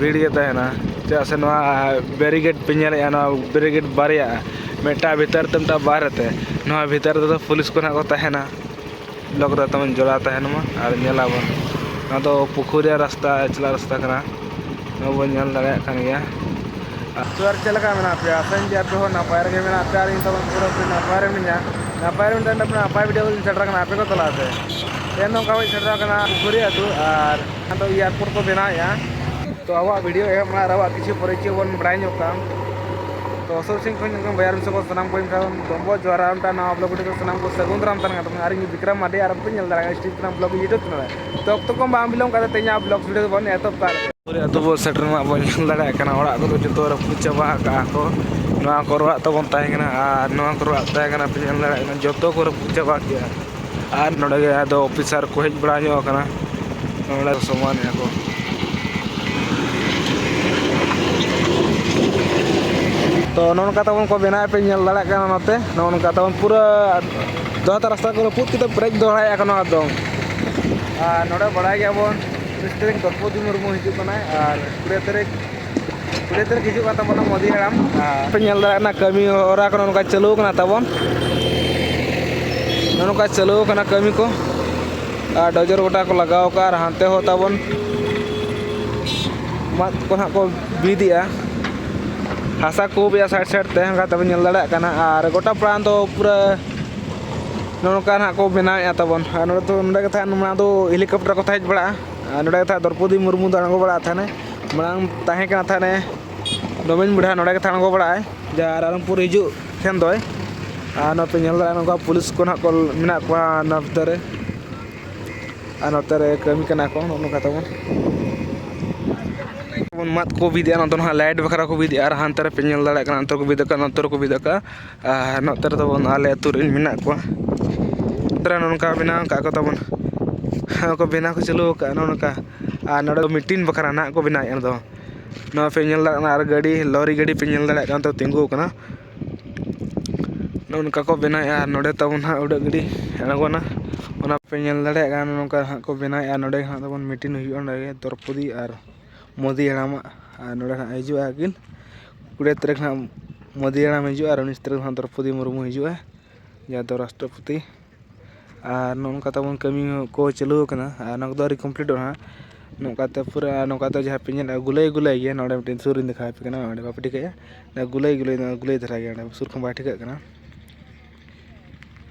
भीड़ गे तहना चा से बेरीगेट पे बेरीगेट बारिया मेटा भीतर ते मेटा बाहरते भीतर तो पुलिस को ना को तहना ब्लॉक रे तमन जोड़ा तहनमा और नेलाबन ना तो पुखुरिया रास्ता चला रास्ता कना बन नेल दाड़े कान गया तो चलका मेना पे संजय पे हो नापाय रे मेना पे आर तमन पूरा पे नापाय रे मिया नापाय रे तंड पे नापाय वीडियो सेटर कना पे को तलाते तेन नो का सेटर कना पुखुरिया तो और तो एयरपोर्ट को बनाया तो आवा वीडियो है हमारा आवा किसी परिचय बन बड़ाई का तो असर सिंह को बयार से सनाम को दम्बो जोराम टा ना ब्लॉग वीडियो सनाम को सगुंदराम तना तो आर विक्रम माडे आर पे नेल दाड़ा स्ट्रीट ना ब्लॉग यूट्यूब ना तो तो को बाम बिलों का तेया ब्लॉग वीडियो बन एतब का पूरे तो वो सेटर ना बन नेल दाड़ा कना ओड़ा को जतो रपु चाबा का को नवा करवा तो बन ताहे कना आर नवा करवा ताहे कना पे नेल दाड़ा जतो को रपु चाबा किया आर नोडे गे आदो ऑफिसर को हेज बड़ा नो कना नोडे समान है को तो नौका तबन को बना पे नेल दाड़ा कना नोते नौका तबन पूरा दोता रास्ता को पुत की तो ब्रेक दोहाया कना दो नोडे बड़ा गया बन स्टेरिंग द्रौपदी मुर्मू हिजु कना और पूरे तरह हिजु का तबन मोदी हराम पे नेल दाड़ा ना कमी ओरा कना नौका चलो कना तबन नौका चलो कना कमी को डजर गोटा को लगाव का हानते हो तबन मत को ना को बीदिया हासा को भी साइड साइड ते तब नेल दाड़ा कना और गोटा प्राण तो पूरा नौका ना को बनाया तबन तो नोडे कथा ना तो हेलीकॉप्टर को थाज बड़ा नोडे कथा द्रौपदी मुर्मू दांगो बड़ा थाने मांग ताहे कना थाने डोमेन बुढ़ा नोडे कथा को बड़ा जा रामपुर हिजु ठेन दोय नोते नेल दाड़ा नौका पुलिस को ना को मेना को नफ्तरे नोतरे कमी कना को नौका तबन मत को भी दिया ना लाइट बखरा को भी दिया हानतर पे नेल दाड़ा कना अंतर को भी दका नंतर को भी दका नोतर तबन आले अतुर मेना को तरा नोनका बिना का को तबन को बिना को चलो का नोनका नोडे मीटिंग बखरा ना को बिना दो ना पे नेल दाड़ा आर गाड़ी लॉरी गाड़ी पे नेल दाड़ा तो तिंगु कना नोनका को बिना नोडे तबन उड़ा गाड़ी अणगोना ओना पे नेल दाड़ा नोनका को बिना नोडे तबन मीटिंग हुई ओंडे द्रौपदी और मोदी हराम नोड़े हजूआ किन 20 तारीख मोदी हराम हजू और 19 तारीख द्रौपदी मुर्मू हजूआ जहाँ तो राष्ट्रपति और नौका तबन कमी को चलू कना और कम्प्लीट नौकाते पूरा नौकाते जहाँ पे गुलई गुलई गया नोड़े मिट्टी सुर देखा पे ना बाप टिका गुलई गुलई गुलई धरा गया सुर खन बा ठिका कना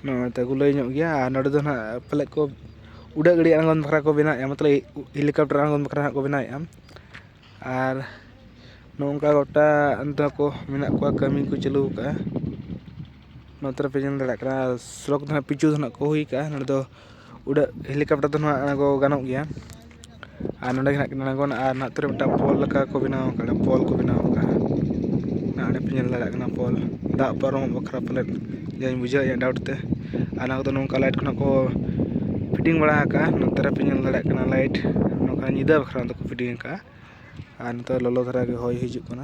नोते गुलई गया नोड़े दो ना पले को उड़ा गाड़ी आंगन बखरा को बना मतलब हेलीकॉप्टर आंगन बखरा को बनाया और नौका गोटा अंत को मेना को कमी को चलू का नोतर पे नेल दाड़ा कना सड़क तो पिचू तो को हुई का नोडे दो उड़ा हेलीकॉप्टर तो को गानो गया और नोडे नागोन और नातर मिटा पोल लका को बनाव का पोल को बनाव का नाडे पे नेल दाड़ा कना पोल दा पारम बखरा पले जाई बुझा या डाउट ते आना को नौका लाइट खना को फिटिंग बड़ा का नोतर पे नेल दाड़ा कना लाइट नौका निदा बखरा तो फिटिंग का और नत ललो धरा के हय हिजू कना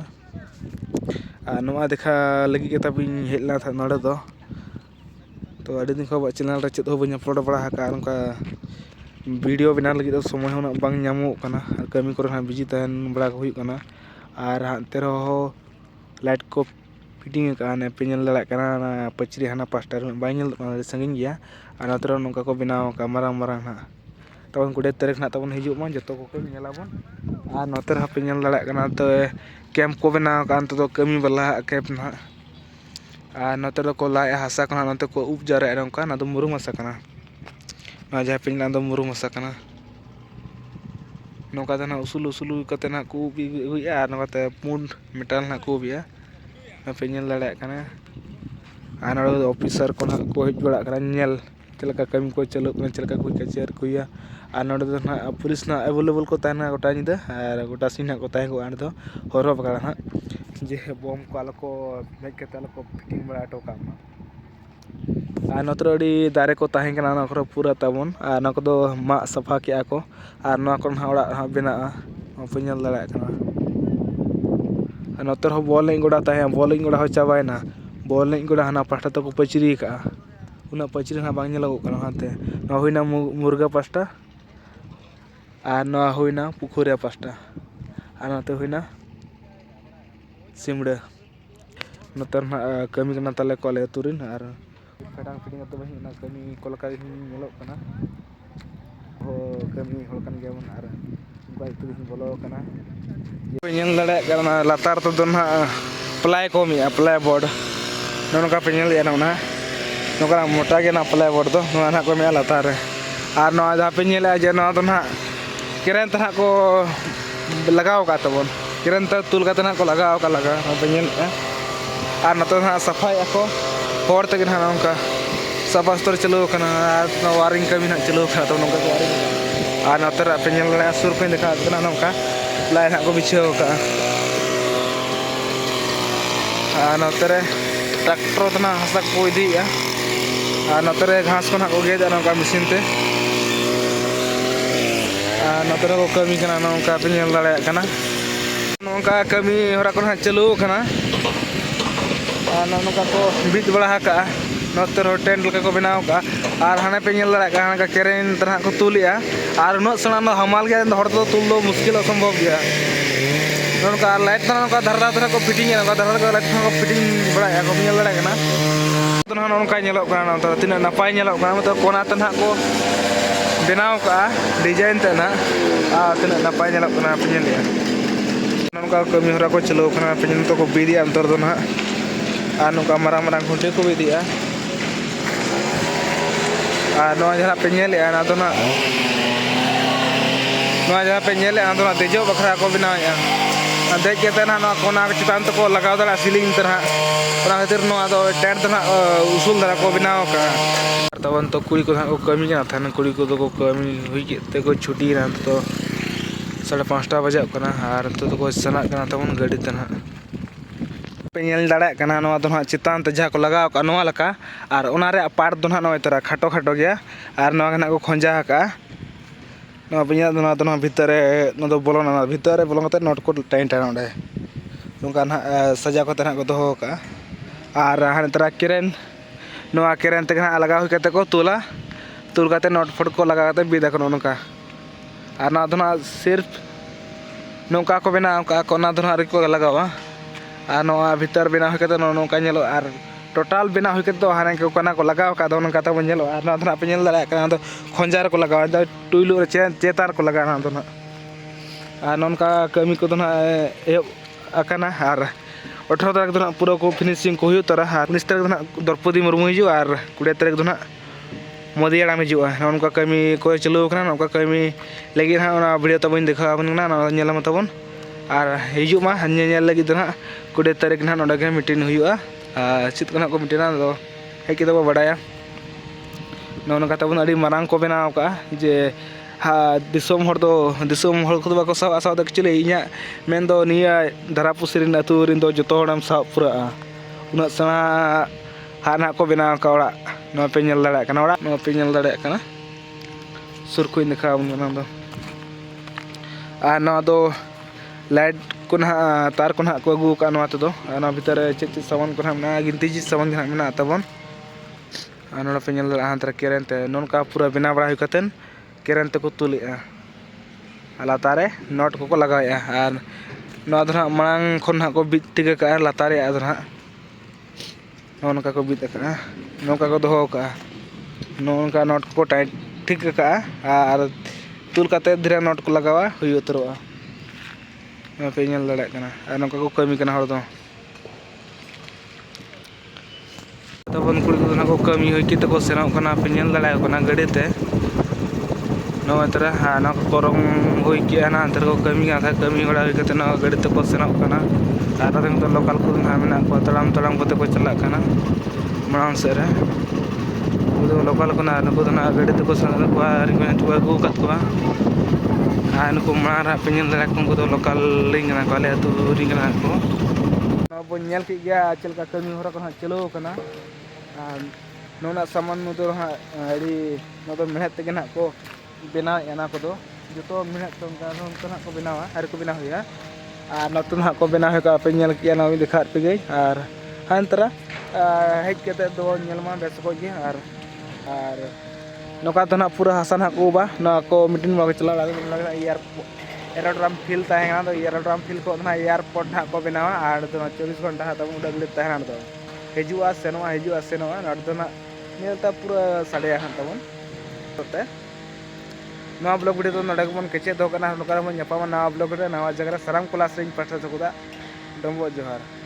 और नवा देखा लगी के तब हेलना था नोड़े दो तो अड़ी दिन खबर चैनल रे चेद हो बन अपलोड बड़ा का उनका वीडियो बना लगी तो समय होना बांग नामो कना कमी करे ना बिजी तहन बड़ा हुई कना और हानते रहो लाइट को फिटिंग का ने पे नेल दाड़ा कना ना पचरी हाना पास्टर बाय नेल संगिन गया और नतर नौका को बनाव का मारांग मारांग ना तबन 20 तारीख ना तबन हिजू मा जतो को नेलाबन और नतर पे नेल दाड़ा कना तो कैम्प को बनाव का अंत तो कमी वाला कैम्प ना और नतर को लाए हासा कना नते को उप जरा नौका ना तो मुरुम हासा कना ना जहाँ पे ना तो मुरुम हासा कना नौका तो ना उसूल उसूल कते ना को भी हुआ नौकाते पुंड मेटल ना को भी पे नेल दाड़ा कना और नोडे ऑफिसर को ना को हेज बड़ा कना नेल चलका कमी को चलो चलका को कचर को और नोडे दो ना पुलिस ना अवेलेबल को तहना गोटा निदा और गोटा सीन को तहे को आने दो हरो बकरा ना जे बम को आलो को मेज के तालो को फिटिंग बड़ा टोका और नोतरडी दारे को तहे कना ना पूरा तबन और ना को दो मा सफा के को और ना को ओड़ा बना पे नेल दाड़ा कना नोतर हो बॉल गोड़ा तहे बॉल गोड़ा हो चाबायना बॉल गोड़ा हाना पास्टा तो को पचरी का उना पचरी ना बांग नेलो कना हाते ना होइना मुर्गा पास्टा और ना होइना पुखुरिया pasta Ar nate huina Simda notar kami kena tale kole turin ar kadang fitting atau bahin na kami kolaka nyelok kana kami holkan gamon ar baik tu bolo kana penyel dare karena latar tu don apply ko mi apply board nonka penyel ya na noka mota ge na apply board to no na ko mi latar ar no ada penyel aja no to na kiran ta ko lagao ka tabon kiran ta tul ka ta ko lagao ka laga penyel ar na to na safai ako hor te gina nonka sabastor chalo kana na waring kami na chalo kana to nonka waring ar na tera penyel la sur ko dekha kana nonka lain ko bichau ka ar na tere tractor tana hasak ko idi ya ar na tere घास ko na ko ge da nonka mesin te ar na tere ko kami kana nonka penyel dale kana nonka kami hora ko na chalo kana nonka ko bit bala ka noter tent leka ko benaw ka ar hane pe nyel dara ka keren tarah ko tulia ar no sana no hamal ge hor to tul do muskil asambhav gya nonka light na nonka dharra tarah ko fitting ya dharra ko light ko fitting bada ya ko nyel dara kana to nonka nyelok kana to tina napai nyelok kana to kona tanah ko benaw ka design tana tina napai nyelok kana penyel ya nonka kami hora ko chalo kana penyel to ko bidi antar do na anu ka marang-marang khunti ko bidia anu aja penyel ya na to na no aja penyel ya to na dejo bakra ko bina ya ade ke ta na kona chitan to ko lagaw dala ceiling tarah ora khatir no ado tent na usul dara ko bina ka tabon to kuri ko kami na than kuri ko ko kami hui ke te ko chuti na to 5:30 baje kana ar to ko sana kana tabon gadi tana penyel dare kana no do na chitan te jaha ko lagaw ka no laka ar onare part do na no tara khato khato gya ar no kana ko khonja ka no penyel do na bhitare no do bolona bhitare bolon kate not ko tain tain onde nongka na saja ko tana ko doho ka ar han tara kiren no kiren te kana lagaw kate ko tul kate not fot ko laga kate bida ko nonka ar na do na sirf nongka ko bena ka ko na do na ko lagawa ar no bhitar bena hoy kate no nongka nyelo ar total bena hoy kate hane ko kana ko lagaw ka do nongka ta nyelo ar na thana penyel dala kana do khonjar ko lagaw da tuilu re chetar ko lagaw na do na ar nonka kami ko do na akana ar 18 tarik do na pura ko finishing ko huyu tara ar 19 tarik do na Draupadi Murmu hiju ar 20 tarik do na Modi Haram hiju nonka kami ko chalo kana nonka kami lagi na ona video tabon dekha abon na nyelam tabon ar hiju ma nyel lagi do na 20 tarik na nonda ge meeting huyuga chit kana ko meeting na do he kita bo badaya non kata bon adi marang ko benaw ka je disom hor ko bako saw asaw da kchile inya mendo niya Dharapusrin atu rin do joto horam saw pura una sana hana ko benaw ka ora no penyel dara kana ora no penyel dara kana sur ko indika bon na do no do light kuna tar kuna ko agu ka no ato ana bitare chit saman kuna na ginti ji saman kana mena tabon ana penyel antar keren te non ka pura bina bra hukaten keren te ko tulia latare not ko laga ya ar no adha mang khon ha ko bit tiga ka latare adha non ka ko bit ka non ka ko doho ka non ka not ko tight ठीक ka ar tul kate dhira not ko lagawa huyu toroa penyel dare kana nongka ko kami kana hor do tabon kuri ko na ko kami hoy kite ko senok kana penyel dare kana gade te no tara na ko korong hoy ki ana antar ko kami ga kami hoda hoy kate na gade te ko senok kana ata teng to lokal ko na mena ko talam kote ko chalak kana manan sere udo lokal ko na ko na gade te ko senok ko ari ko kat ko anu ko mara penyel dara ko lokal ling na ko ale tu ring na ko no bon nyel ki ga chel ka kami hora ko chalo kana nona saman no do ha adi no do mehet te na ko bena yana ko do joto mehet to ga non to na ko benawa har ko bena hoya ar notun ha ko bena hoy ka penyel ki na dekhat pe gai ar hantra hej kete do nyel ma bes ko gi ar noka to na pura hasan ha ko ba na ko meeting ma ko chala lagi iyar aerodrome feel तहना तो aerodrome feel को airport ना को बनावा और 24 घंटा तब उड़ा गड़ी तहना तो हजुआ सेनोआ नेलता पूरा साड़े तबन होते नवा ब्लॉग वीडियो तो नोड़े बन केचे दो कना नोका बन नवा ब्लॉग रे नवा जगह साराम क्लास रे पाठा सकुदा डम्बो जोहार।